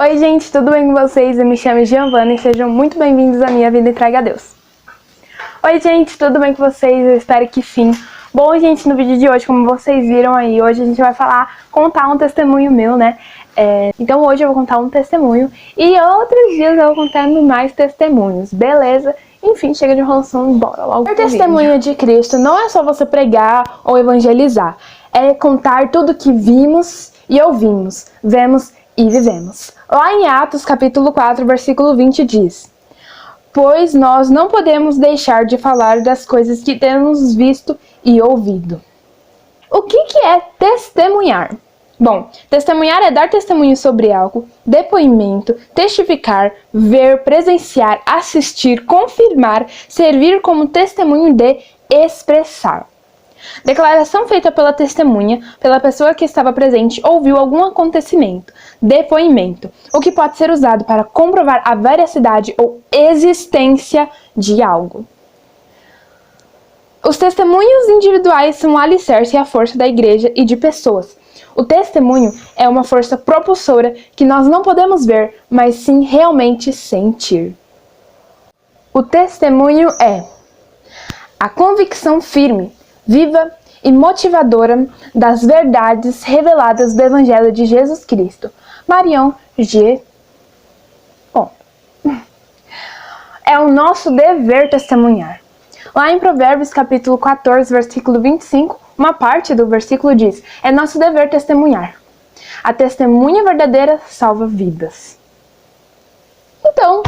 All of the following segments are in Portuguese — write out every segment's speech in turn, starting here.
Oi gente, tudo bem com vocês? Eu me chamo Giovana e sejam muito bem-vindos à minha vida entregue a Deus. Oi gente, tudo bem com vocês? Eu espero que sim. Bom gente, no vídeo de hoje, como vocês viram aí, hoje a gente vai contar um testemunho meu, né? Então hoje eu vou contar um testemunho e outros dias eu vou contando mais testemunhos, beleza? Enfim, chega de enrolação, bora logo pro vídeo. A testemunha de Cristo não é só você pregar ou evangelizar, é contar tudo que vimos e ouvimos, vemos e vivemos. Lá em Atos capítulo 4, versículo 20 diz: pois nós não podemos deixar de falar das coisas que temos visto e ouvido. O que é testemunhar? Bom, testemunhar é dar testemunho sobre algo, depoimento, testificar, ver, presenciar, assistir, confirmar, servir como testemunho de expressar. Declaração feita pela testemunha, pela pessoa que estava presente ou viu algum acontecimento. Depoimento, o que pode ser usado para comprovar a veracidade ou existência de algo. Os testemunhos individuais são o alicerce e a força da igreja e de pessoas. O testemunho é uma força propulsora que nós não podemos ver, mas sim realmente sentir. O testemunho é a convicção firme, viva e motivadora das verdades reveladas do Evangelho de Jesus Cristo. Marion G. Bom, é o nosso dever testemunhar. Lá em Provérbios capítulo 14, versículo 25, uma parte do versículo diz: é nosso dever testemunhar. A testemunha verdadeira salva vidas. Então,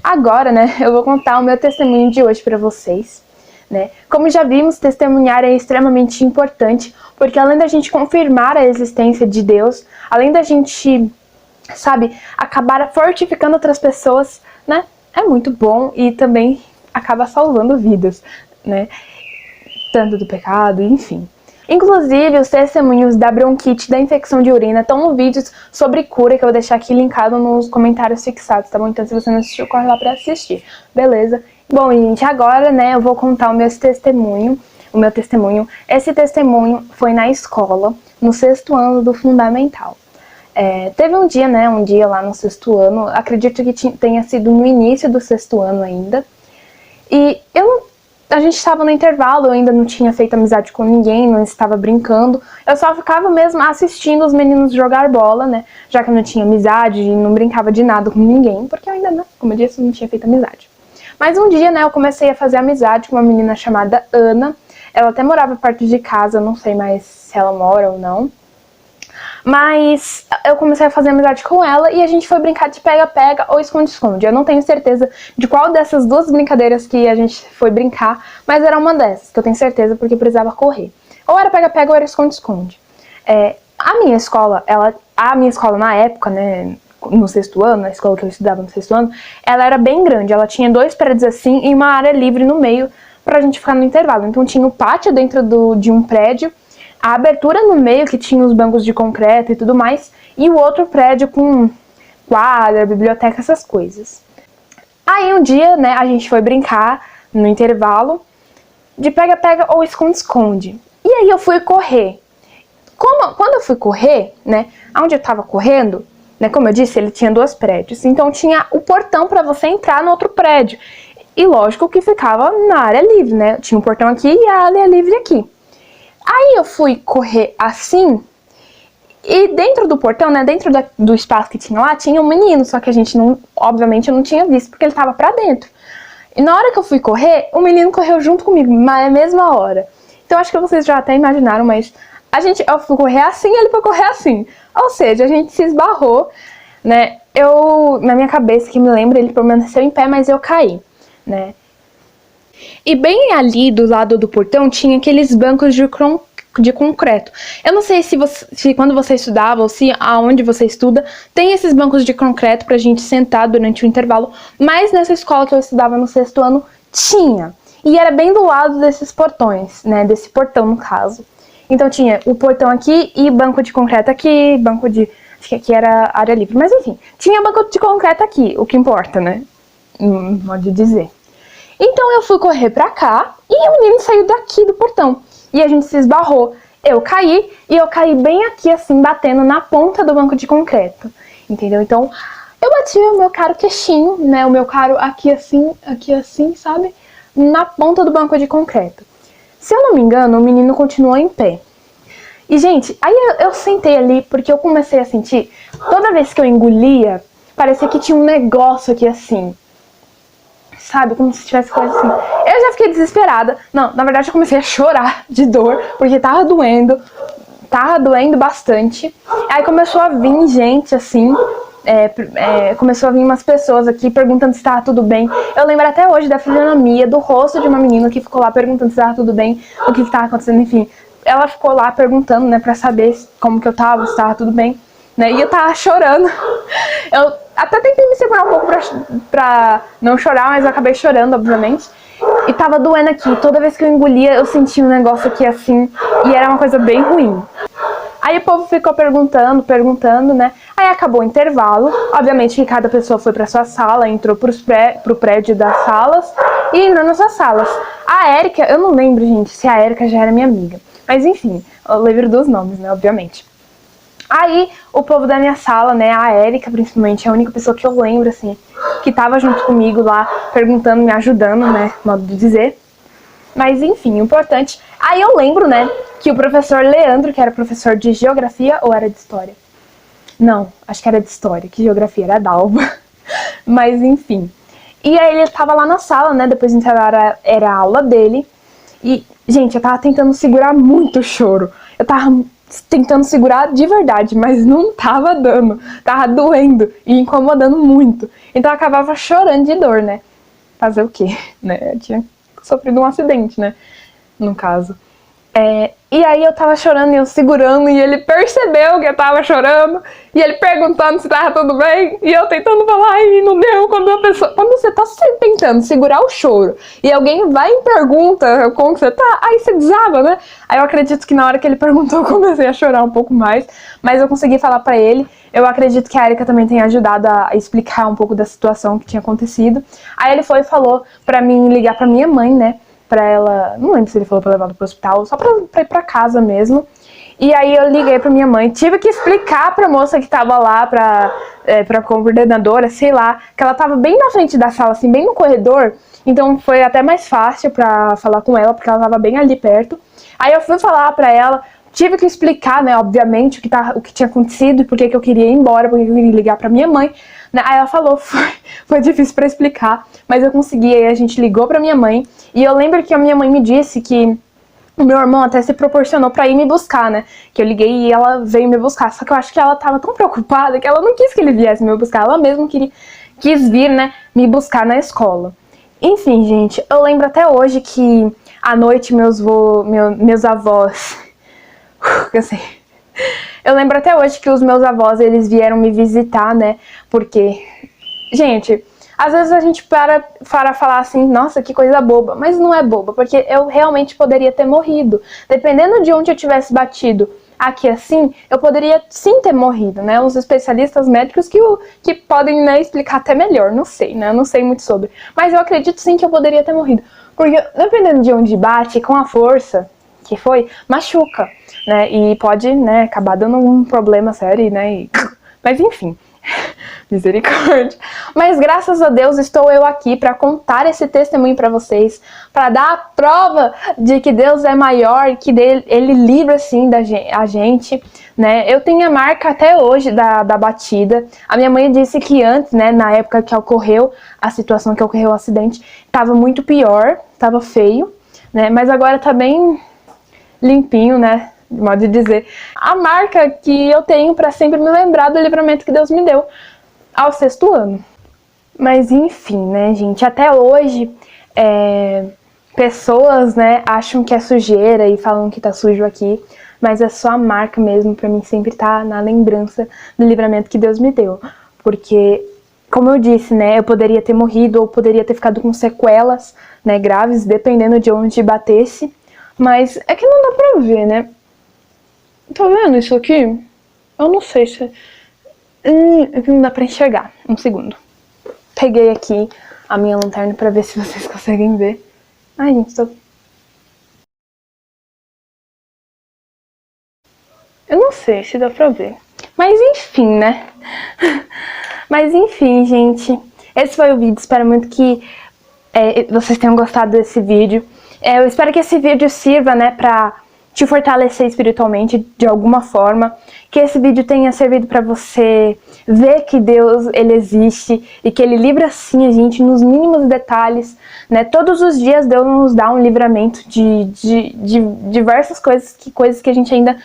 agora, eu vou contar o meu testemunho de hoje para vocês. Como já vimos, testemunhar é extremamente importante, porque além da gente confirmar a existência de Deus, além da gente, acabar fortificando outras pessoas, é muito bom e também acaba salvando vidas, tanto do pecado, enfim. Inclusive, os testemunhos da bronquite, da infecção de urina, estão no vídeo sobre cura, que eu vou deixar aqui linkado nos comentários fixados, tá bom? Então, se você não assistiu, corre lá pra assistir, beleza? Bom, gente, agora, eu vou contar o meu testemunho. Esse testemunho foi na escola, no 6º ano do Fundamental. Teve um dia lá no 6º ano, acredito que tenha sido no início do 6º ano ainda. E a gente estava no intervalo, eu ainda não tinha feito amizade com ninguém, não estava brincando. Eu só ficava mesmo assistindo os meninos jogar bola, já que eu não tinha amizade e não brincava de nada com ninguém, porque eu ainda, como eu disse, não tinha feito amizade. Mas um dia, eu comecei a fazer amizade com uma menina chamada Ana. Ela até morava perto de casa, não sei mais se ela mora ou não. Mas eu comecei a fazer amizade com ela e a gente foi brincar de pega-pega ou esconde-esconde. Eu não tenho certeza de qual dessas duas brincadeiras que a gente foi brincar, mas era uma dessas, que eu tenho certeza porque precisava correr. Ou era pega-pega ou era esconde-esconde. A minha escola na época, no 6º ano, na escola que eu estudava no 6º ano, ela era bem grande, ela tinha 2 prédios assim e uma área livre no meio pra gente ficar no intervalo. Então tinha o pátio dentro de um prédio, a abertura no meio que tinha os bancos de concreto e tudo mais, e o outro prédio com quadra, biblioteca, essas coisas. Aí um dia, a gente foi brincar no intervalo de pega-pega ou esconde-esconde. E aí eu fui correr. Quando eu fui correr, onde eu tava correndo, como eu disse, ele tinha 2 prédios, então tinha o portão para você entrar no outro prédio. E lógico que ficava na área livre, tinha um portão aqui e a área livre aqui. Aí eu fui correr assim, e dentro do portão, dentro do espaço que tinha lá, tinha um menino, só que a gente obviamente eu não tinha visto, porque ele tava pra dentro. E na hora que eu fui correr, o menino correu junto comigo, na mesma hora. Então acho que vocês já até imaginaram, mas eu fui correr assim e ele foi correr assim. Ou seja, a gente se esbarrou, na minha cabeça, que me lembra, ele permaneceu em pé, mas eu caí, E bem ali do lado do portão tinha aqueles bancos de concreto. Eu não sei se quando você estudava ou se aonde você estuda tem esses bancos de concreto pra gente sentar durante o intervalo, mas nessa escola que eu estudava no 6º ano tinha. E era bem do lado desses portões, desse portão no caso. Então tinha o portão aqui e banco de concreto aqui, acho que aqui era área livre, mas enfim, tinha banco de concreto aqui, o que importa, Pode dizer. Então eu fui correr pra cá e o menino saiu daqui do portão. E a gente se esbarrou. Eu caí bem aqui assim, batendo na ponta do banco de concreto. entendeu? Então, eu bati o meu caro queixinho, né, o meu caro aqui assim, sabe? Na ponta do banco de concreto. Se eu não me engano, o menino continuou em pé. E, gente, aí eu sentei ali porque eu comecei a sentir, toda vez que eu engolia, parecia que tinha um negócio aqui assim, sabe, como se tivesse coisa assim. Eu já fiquei desesperada. Não, na verdade eu comecei a chorar de dor, porque tava doendo bastante. Aí começou a vir gente assim, começou a vir umas pessoas aqui perguntando se tava tudo bem. Eu lembro até hoje da fisionomia, do rosto de uma menina que ficou lá perguntando se tava tudo bem, o que tava acontecendo, enfim. Ela ficou lá perguntando, né, pra saber como que eu tava, se tava tudo bem, né, e eu tava chorando. Eu até tentei me segurar um pouco pra não chorar, mas eu acabei chorando, obviamente. E tava doendo aqui, toda vez que eu engolia, eu sentia um negócio aqui assim, e era uma coisa bem ruim. Aí o povo ficou perguntando, né? Aí acabou o intervalo. Obviamente que cada pessoa foi pra sua sala, entrou pro prédio das salas e entrou nas suas salas. A Érica, eu não lembro, gente, se a Érica já era minha amiga. Mas enfim, eu lembro dos nomes, né, obviamente. Aí o povo da minha sala, né, a Érica principalmente, é a única pessoa que eu lembro, assim, que tava junto comigo lá, perguntando, me ajudando, né, modo de dizer. Mas enfim, o importante. Aí eu lembro, né, que o professor Leandro, que era professor de geografia ou era de história? Não, acho que era de história, que geografia era da Alba. Mas enfim. E aí ele tava lá na sala, né, depois do intervalo era a aula dele. E, gente, eu tava tentando segurar muito o choro. Eu tava tentando segurar de verdade, mas não tava dando. Tava doendo e incomodando muito. Então eu acabava chorando de dor, né? Fazer o quê? Né? Eu tinha sofrido um acidente, né? No caso. E aí eu tava chorando e eu segurando, e ele percebeu que eu tava chorando, e ele perguntando se tava tudo bem, e eu tentando falar, e não deu. Quando você tá tentando segurar o choro, e alguém vai e pergunta como você tá, aí você desaba, né? Aí eu acredito que na hora que ele perguntou, eu comecei a chorar um pouco mais, mas eu consegui falar pra ele. Eu acredito que a Érica também tenha ajudado a explicar um pouco da situação que tinha acontecido. Aí ele foi e falou pra mim ligar pra minha mãe, né? Pra ela, não lembro se ele falou pra levar ela pro hospital, só pra ir pra casa mesmo. E aí eu liguei pra minha mãe, tive que explicar pra moça que tava lá, pra coordenadora, sei lá, que ela tava bem na frente da sala, assim, bem no corredor, então foi até mais fácil pra falar com ela, porque ela tava bem ali perto. Aí eu fui falar pra ela, tive que explicar, né, obviamente, o que tinha acontecido, por que eu queria ir embora, por que eu queria ligar pra minha mãe. Aí ela falou, foi difícil pra explicar, mas eu consegui, aí a gente ligou pra minha mãe, e eu lembro que a minha mãe me disse que o meu irmão até se proporcionou pra ir me buscar, né, que eu liguei e ela veio me buscar, só que eu acho que ela tava tão preocupada que ela não quis que ele viesse me buscar, ela mesma quis vir, né, me buscar na escola. Enfim, gente, eu lembro até hoje que à noite meus avós, eu sei, eu lembro até hoje que os meus avós, eles vieram me visitar, né, porque, gente, às vezes a gente para falar assim, nossa, que coisa boba, mas não é boba, porque eu realmente poderia ter morrido. Dependendo de onde eu tivesse batido aqui assim, eu poderia sim ter morrido, né, os especialistas médicos que podem, né, explicar até melhor, não sei, né, eu não sei muito sobre, mas eu acredito sim que eu poderia ter morrido, porque dependendo de onde bate, com a força que foi, machuca, né, e pode, né, acabar dando um problema sério, né, mas enfim, misericórdia. Mas graças a Deus estou eu aqui para contar esse testemunho para vocês, para dar a prova de que Deus é maior e que Ele livra sim a gente, né, eu tenho a marca até hoje da batida. A minha mãe disse que antes, né, na época que ocorreu a situação, que ocorreu o acidente, estava muito pior, estava feio, né, mas agora tá bem limpinho, né, de modo de dizer, a marca que eu tenho para sempre me lembrar do livramento que Deus me deu ao 6º ano. Mas enfim, né, gente, até hoje pessoas, né, acham que é sujeira e falam que tá sujo aqui, mas é só a marca mesmo, pra mim sempre tá na lembrança do livramento que Deus me deu, porque, como eu disse, né, eu poderia ter morrido ou poderia ter ficado com sequelas, né, graves, dependendo de onde batesse, mas é que não dá pra ver, né. Tá vendo isso aqui? Eu não sei se... não dá pra enxergar. Um segundo. Peguei aqui a minha lanterna pra ver se vocês conseguem ver. Ai, gente, eu não sei se dá pra ver. Mas enfim, né? Mas enfim, gente. Esse foi o vídeo. Espero muito que vocês tenham gostado desse vídeo. Eu espero que esse vídeo sirva, né, pra te fortalecer espiritualmente de alguma forma. Que esse vídeo tenha servido pra você ver que Deus, ele existe e que ele livra sim a gente nos mínimos detalhes, né? Todos os dias Deus nos dá um livramento de diversas coisas que a gente ainda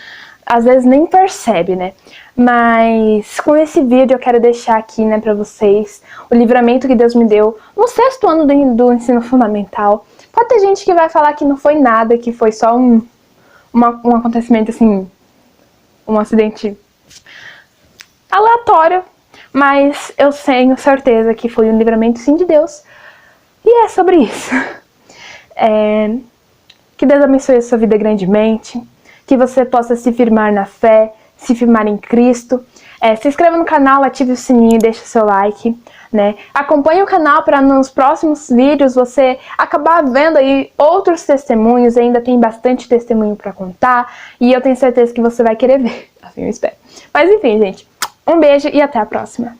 às vezes nem percebe, né? Mas com esse vídeo eu quero deixar aqui, né, pra vocês o livramento que Deus me deu no 6º ano do ensino fundamental. Pode ter gente que vai falar que não foi nada, que foi só um acontecimento assim, um acidente aleatório, mas eu tenho certeza que foi um livramento sim de Deus. E é sobre isso. Que Deus abençoe a sua vida grandemente, que você possa se firmar na fé, se firmar em Cristo. Se inscreva no canal, ative o sininho e deixe o seu like, né? Acompanhe o canal para nos próximos vídeos você acabar vendo aí outros testemunhos. Ainda tem bastante testemunho para contar e eu tenho certeza que você vai querer ver, assim eu espero. Mas enfim, gente, um beijo e até a próxima.